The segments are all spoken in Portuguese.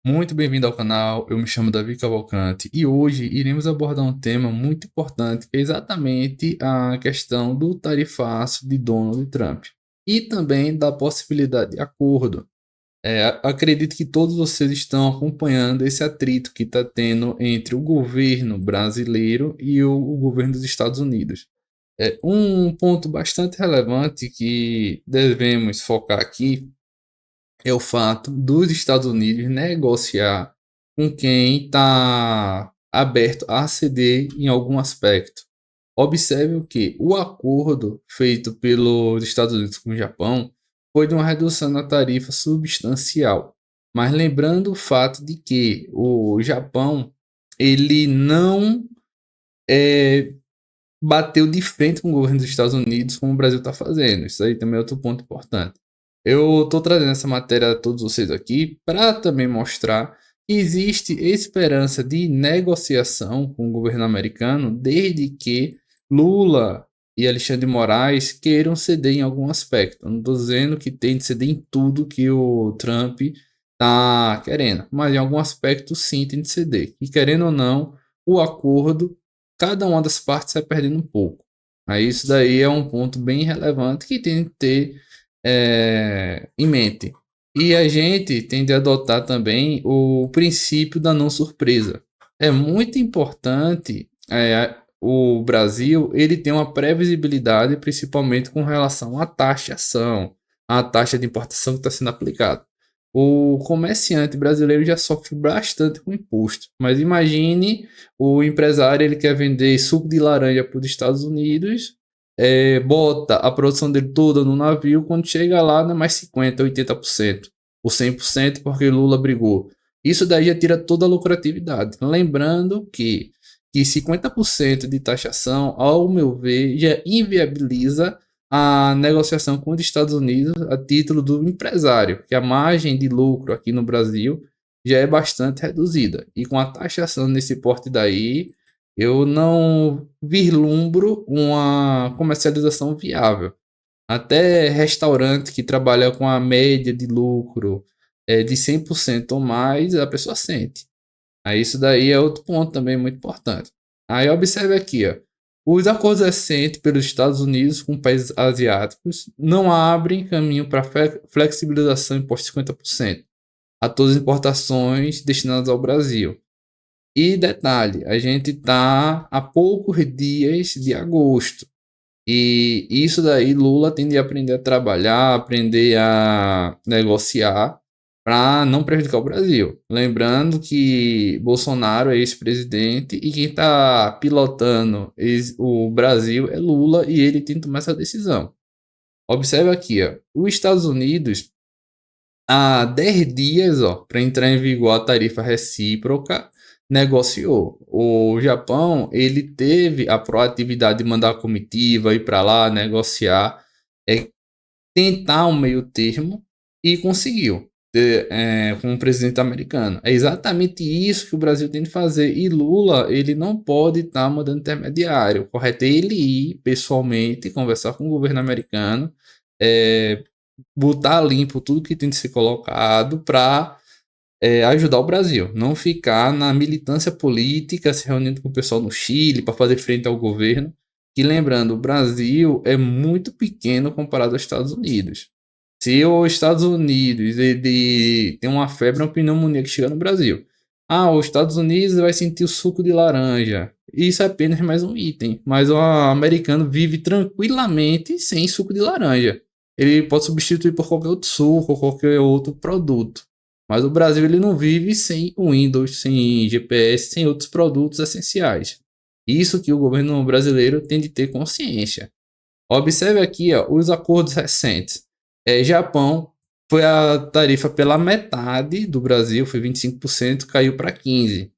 Muito bem-vindo ao canal, eu me chamo Davi Cavalcante e hoje iremos abordar um tema muito importante, que é exatamente a questão do tarifaço de Donald Trump e também da possibilidade de acordo. Acredito que todos vocês estão acompanhando esse atrito que está tendo entre o governo brasileiro e o governo dos Estados Unidos. Um ponto bastante relevante que devemos focar aqui é o fato dos Estados Unidos negociar com quem está aberto a ceder em algum aspecto. Observe o que o acordo feito pelos Estados Unidos com o Japão foi de uma redução na tarifa substancial. Mas lembrando o fato de que o Japão ele não é, bateu de frente com o governo dos Estados Unidos como o Brasil está fazendo. Isso aí também é outro ponto importante. Eu estou trazendo essa matéria a todos vocês aqui para também mostrar que existe esperança de negociação com o governo americano desde que Lula e Alexandre de Moraes queiram ceder em algum aspecto. Eu não estou dizendo que tem de ceder em tudo que o Trump está querendo, mas em algum aspecto sim tem de ceder. E querendo ou não, o acordo cada uma das partes vai perdendo um pouco. Aí isso daí é um ponto bem relevante que tem que ter em mente. E a gente tem de adotar também o princípio da não surpresa. É muito importante o Brasil ele tem uma previsibilidade, principalmente com relação à taxação, à taxa de importação que está sendo aplicada. O comerciante brasileiro já sofre bastante com imposto, mas imagine o empresário ele quer vender suco de laranja para os Estados Unidos, bota a produção dele toda no navio, quando chega lá não é mais 50, 80%, ou 100% porque Lula brigou. Isso daí já tira toda a lucratividade. Lembrando que 50% de taxação, ao meu ver, já inviabiliza a negociação com os Estados Unidos a título do empresário, que a margem de lucro aqui no Brasil já é bastante reduzida. E com a taxação nesse porte daí, eu não vislumbro uma comercialização viável. Até restaurante que trabalha com a média de lucro de 100% ou mais, a pessoa sente. Aí isso daí é outro ponto também muito importante. Aí observe aqui, ó. Os acordos recentes pelos Estados Unidos com países asiáticos não abrem caminho para flexibilização de imposto de 50% a todas as importações destinadas ao Brasil. E detalhe, a gente está a poucos dias de agosto. E isso daí Lula tem de aprender a trabalhar, aprender a negociar para não prejudicar o Brasil. Lembrando que Bolsonaro é ex-presidente e quem está pilotando o Brasil é Lula e ele tem que tomar essa decisão. Observe aqui, ó, os Estados Unidos há 10 dias, para entrar em vigor a tarifa recíproca, negociou. O Japão, ele teve a proatividade de mandar a comitiva ir para lá negociar, tentar um meio termo e conseguiu. Com o presidente americano. É exatamente isso que o Brasil tem de fazer. E Lula, ele não pode estar mandando intermediário. O correto é ele ir pessoalmente conversar com o governo americano, é, botar limpo tudo que tem de ser colocado para ajudar o Brasil, não ficar na militância política, se reunindo com o pessoal no Chile para fazer frente ao governo. E lembrando, o Brasil é muito pequeno comparado aos Estados Unidos. Se os Estados Unidos ele tem uma febre, uma pneumonia que chega no Brasil. Os Estados Unidos vai sentir o suco de laranja. Isso é apenas mais um item. Mas o americano vive tranquilamente sem suco de laranja. Ele pode substituir por qualquer outro suco ou qualquer outro produto. Mas o Brasil ele não vive sem Windows, sem GPS, sem outros produtos essenciais. Isso que o governo brasileiro tem de ter consciência. Observe aqui os acordos recentes. Japão foi a tarifa pela metade do Brasil, foi 25%, caiu para 15%.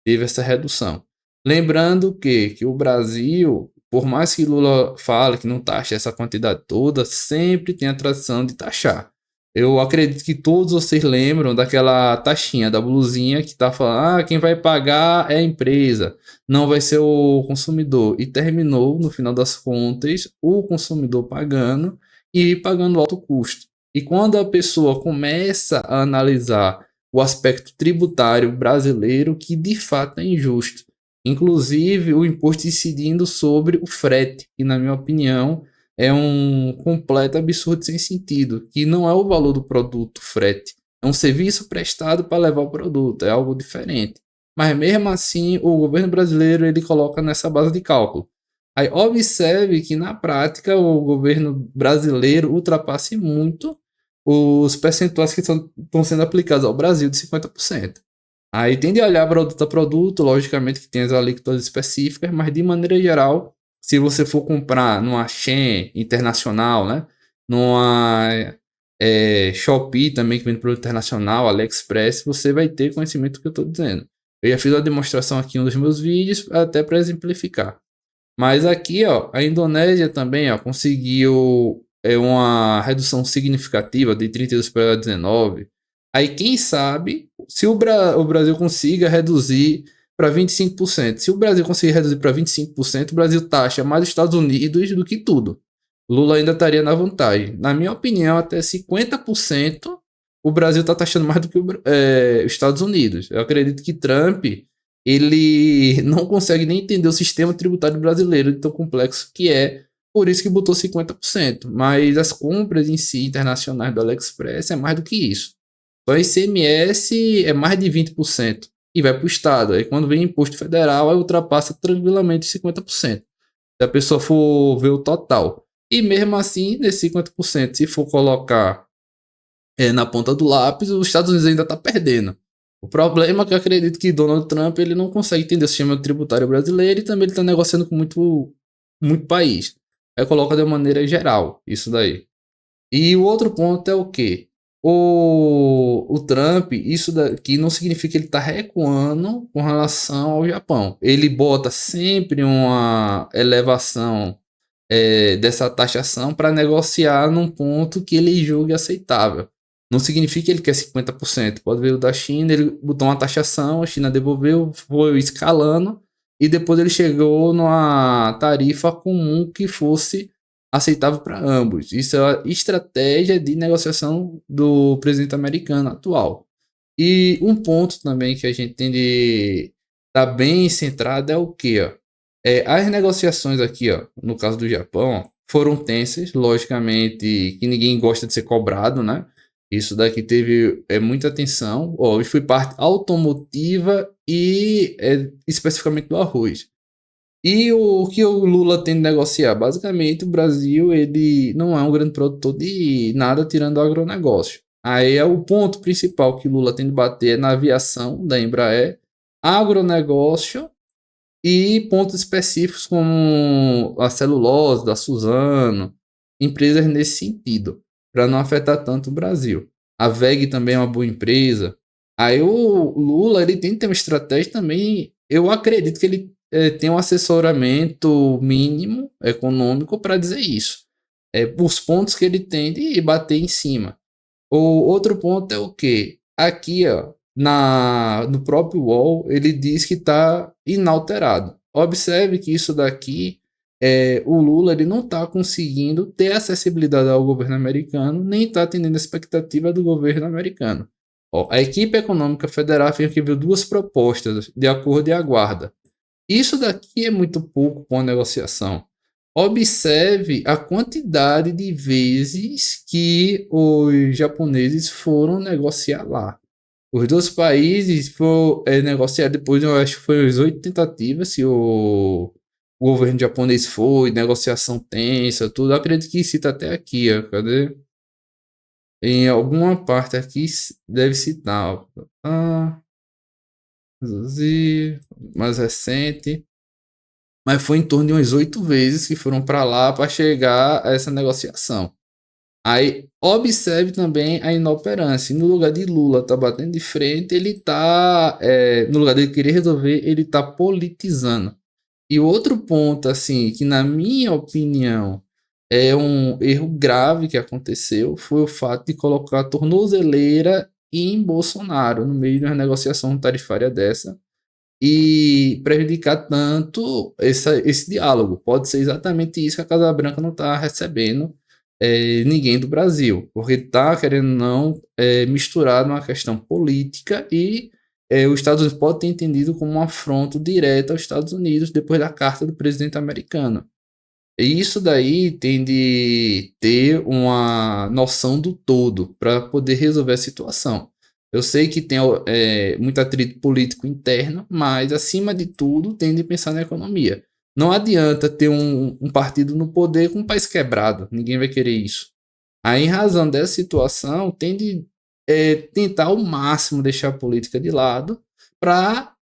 Teve essa redução. Lembrando que o Brasil, por mais que Lula fale que não taxa essa quantidade toda, sempre tem a tradição de taxar. Eu acredito que todos vocês lembram daquela taxinha da blusinha que tá falando, quem vai pagar é a empresa, não vai ser o consumidor. E terminou, no final das contas, o consumidor pagando e pagando alto custo. E quando a pessoa começa a analisar o aspecto tributário brasileiro, que de fato é injusto. Inclusive, o imposto incidindo sobre o frete, que, na minha opinião, é um completo absurdo sem sentido, que não é o valor do produto frete, é um serviço prestado para levar o produto, é algo diferente. Mas mesmo assim, o governo brasileiro ele coloca nessa base de cálculo. Aí observe que na prática o governo brasileiro ultrapassa muito os percentuais que estão sendo aplicados ao Brasil de 50%. Aí tende a olhar produto a produto, logicamente que tem as alíquotas específicas, mas de maneira geral, se você for comprar numa Shein internacional, né, numa Shopee também que vende produto internacional, AliExpress, você vai ter conhecimento do que eu estou dizendo. Eu já fiz uma demonstração aqui em um dos meus vídeos até para exemplificar. Mas aqui, ó, a Indonésia também, ó, conseguiu uma redução significativa de 32 para 19. Aí, quem sabe, se o Brasil consiga reduzir para 25%. Se o Brasil conseguir reduzir para 25%, o Brasil taxa mais os Estados Unidos do que tudo. Lula ainda estaria na vantagem. Na minha opinião, até 50% o Brasil está taxando mais do que os Estados Unidos. Eu acredito que Trump ele não consegue nem entender o sistema tributário brasileiro de tão complexo que é, por isso que botou 50%. Mas as compras em si internacionais do AliExpress é mais do que isso. Só ICMS é mais de 20% e vai para o Estado. Aí quando vem imposto federal, aí ultrapassa tranquilamente 50%. Se a pessoa for ver o total. E mesmo assim, nesse 50%, se for colocar na ponta do lápis, os Estados Unidos ainda está perdendo. O problema é que eu acredito que Donald Trump ele não consegue entender o sistema tributário brasileiro e também ele está negociando com muito país. Aí coloca de uma maneira geral isso daí. E o outro ponto é o quê? O Trump, isso daqui não significa que ele está recuando com relação ao Japão. Ele bota sempre uma elevação dessa taxação para negociar num ponto que ele julgue aceitável. Não significa que ele quer 50%. Pode ver o da China, ele botou uma taxação, a China devolveu, foi escalando e depois ele chegou numa tarifa comum que fosse aceitável para ambos. Isso é a estratégia de negociação do presidente americano atual. E um ponto também que a gente tem de estar bem centrado é o que, ó? As negociações aqui, ó, no caso do Japão, foram tensas, logicamente, que ninguém gosta de ser cobrado, né? Isso daqui teve muita atenção. Ó, eu fui parte automotiva e especificamente do arroz. E o que o Lula tem de negociar? Basicamente, o Brasil ele não é um grande produtor de nada tirando o agronegócio. Aí é o ponto principal que o Lula tem de bater na aviação da Embraer, agronegócio e pontos específicos como a celulose da Suzano, empresas nesse sentido, para não afetar tanto o Brasil. A VEG também é uma boa empresa. Aí o Lula ele tem que ter uma estratégia também. Eu acredito que ele tem um assessoramento mínimo econômico para dizer isso. Os pontos que ele tem de bater em cima. O outro ponto é o que? Aqui, ó, no próprio UOL, ele diz que está inalterado. Observe que isso daqui, o Lula ele não está conseguindo ter acessibilidade ao governo americano, nem está atendendo a expectativa do governo americano. Ó, a equipe econômica federal afirma que viu duas propostas de acordo e aguarda. Isso daqui é muito pouco com a negociação. Observe a quantidade de vezes que os japoneses foram negociar lá. Os dois países foram negociar depois, eu acho que foi as 8 tentativas, se o governo japonês foi, negociação tensa, tudo. Eu acredito que cita até aqui, ó, cadê? Em alguma parte aqui deve citar, ó. Mais recente. Mas foi em torno de umas 8 vezes que foram para lá para chegar a essa negociação. Aí observe também a inoperância. No lugar de Lula tá batendo de frente, ele tá no lugar de querer resolver, ele tá politizando. E outro ponto assim que na minha opinião é um erro grave que aconteceu foi o fato de colocar a tornozeleira em Bolsonaro no meio de uma negociação tarifária dessa e prejudicar tanto esse diálogo. Pode ser exatamente isso que a Casa Branca não está recebendo ninguém do Brasil, porque está querendo ou não misturar uma questão política e os Estados Unidos pode ter entendido como um afronto direto aos Estados Unidos depois da carta do presidente americano. E isso daí tem de ter uma noção do todo para poder resolver a situação. Eu sei que tem muito atrito político interno, mas acima de tudo tem de pensar na economia. Não adianta ter um partido no poder com um país quebrado, ninguém vai querer isso. Aí, em razão dessa situação, tem de tentar ao máximo deixar a política de lado para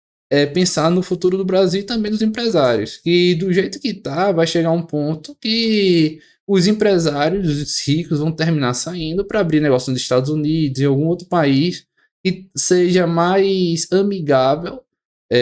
pensar no futuro do Brasil e também dos empresários. Que do jeito que tá, vai chegar um ponto que os empresários, os ricos, vão terminar saindo para abrir negócio nos Estados Unidos, em algum outro país que seja mais amigável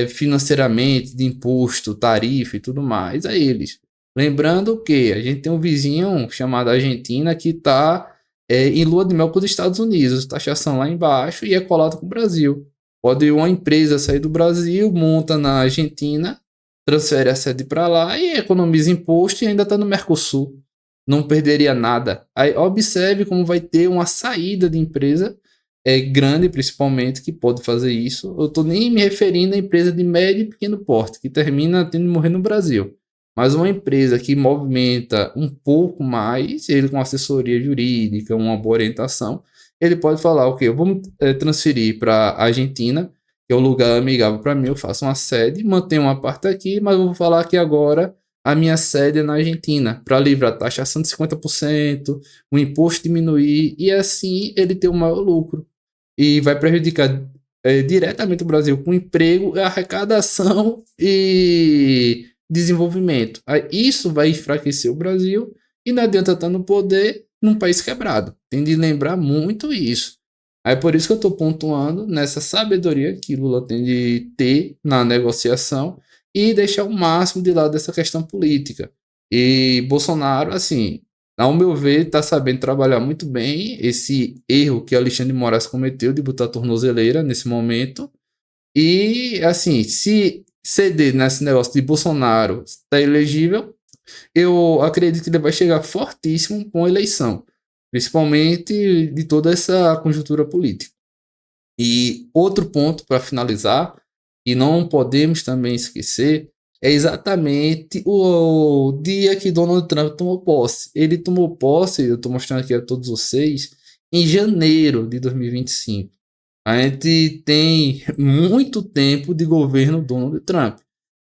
financeiramente, de imposto, tarifa e tudo mais a eles. Lembrando que a gente tem um vizinho chamado Argentina que está em lua de mel com os Estados Unidos, taxação lá embaixo e é colado com o Brasil. Pode uma empresa sair do Brasil, monta na Argentina, transfere a sede para lá e economiza imposto e ainda está no Mercosul. Não perderia nada. Aí observe como vai ter uma saída de empresa grande, principalmente, que pode fazer isso. Eu estou nem me referindo a empresa de médio e pequeno porte, que termina tendo de morrer no Brasil. Mas uma empresa que movimenta um pouco mais, ele com assessoria jurídica, uma boa orientação, ele pode falar, ok, eu vou transferir para a Argentina, que é um lugar amigável para mim, eu faço uma sede, mantenho uma parte aqui, mas eu vou falar que agora a minha sede é na Argentina, para livrar a taxação de 50%, o imposto diminuir, e assim ele ter um maior lucro. E vai prejudicar diretamente o Brasil com emprego, arrecadação e desenvolvimento. Aí, isso vai enfraquecer o Brasil e não adianta estar no poder num país quebrado. Tem de lembrar muito isso. Aí por isso que eu estou pontuando nessa sabedoria que Lula tem de ter na negociação e deixar o máximo de lado dessa questão política. E Bolsonaro, assim, ao meu ver, está sabendo trabalhar muito bem esse erro que Alexandre de Moraes cometeu de botar a tornozeleira nesse momento. E, assim, se ceder nesse negócio de Bolsonaro está elegível, eu acredito que ele vai chegar fortíssimo com a eleição, principalmente de toda essa conjuntura política. E outro ponto para finalizar, e não podemos também esquecer, é exatamente o dia que Donald Trump tomou posse. Ele tomou posse, eu estou mostrando aqui a todos vocês, em janeiro de 2025. A gente tem muito tempo de governo Donald Trump.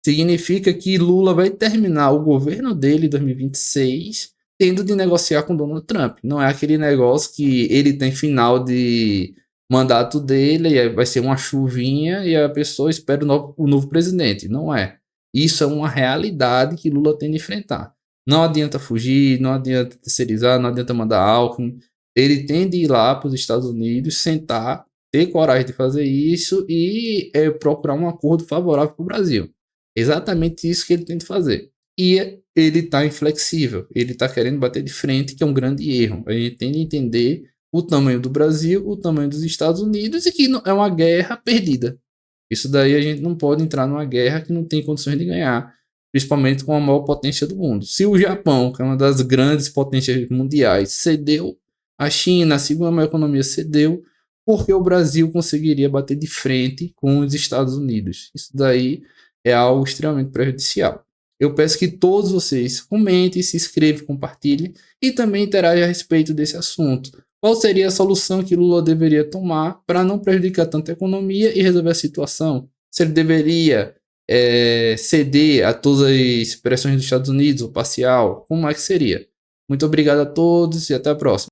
Significa que Lula vai terminar o governo dele em 2026 tendo de negociar com Donald Trump. Não é aquele negócio que ele tem final de mandato dele e aí vai ser uma chuvinha e a pessoa espera o novo presidente. Não é. Isso é uma realidade que Lula tem de enfrentar. Não adianta fugir, não adianta terceirizar, não adianta mandar Alckmin. Ele tem de ir lá para os Estados Unidos, sentar, ter coragem de fazer isso e procurar um acordo favorável para o Brasil. Exatamente isso que ele tem de fazer. E ele está inflexível, ele está querendo bater de frente, que é um grande erro. A gente tem de entender o tamanho do Brasil, o tamanho dos Estados Unidos e que é uma guerra perdida. Isso daí a gente não pode entrar numa guerra que não tem condições de ganhar, principalmente com a maior potência do mundo. Se o Japão, que é uma das grandes potências mundiais, cedeu, a China, a segunda maior economia, cedeu, porque o Brasil conseguiria bater de frente com os Estados Unidos. Isso daí é algo extremamente prejudicial. Eu peço que todos vocês comentem, se inscrevam, compartilhem e também interajam a respeito desse assunto. Qual seria a solução que Lula deveria tomar para não prejudicar tanto a economia e resolver a situação? Se ele deveria ceder a todas as pressões dos Estados Unidos, ou parcial? Como é que seria? Muito obrigado a todos e até a próxima.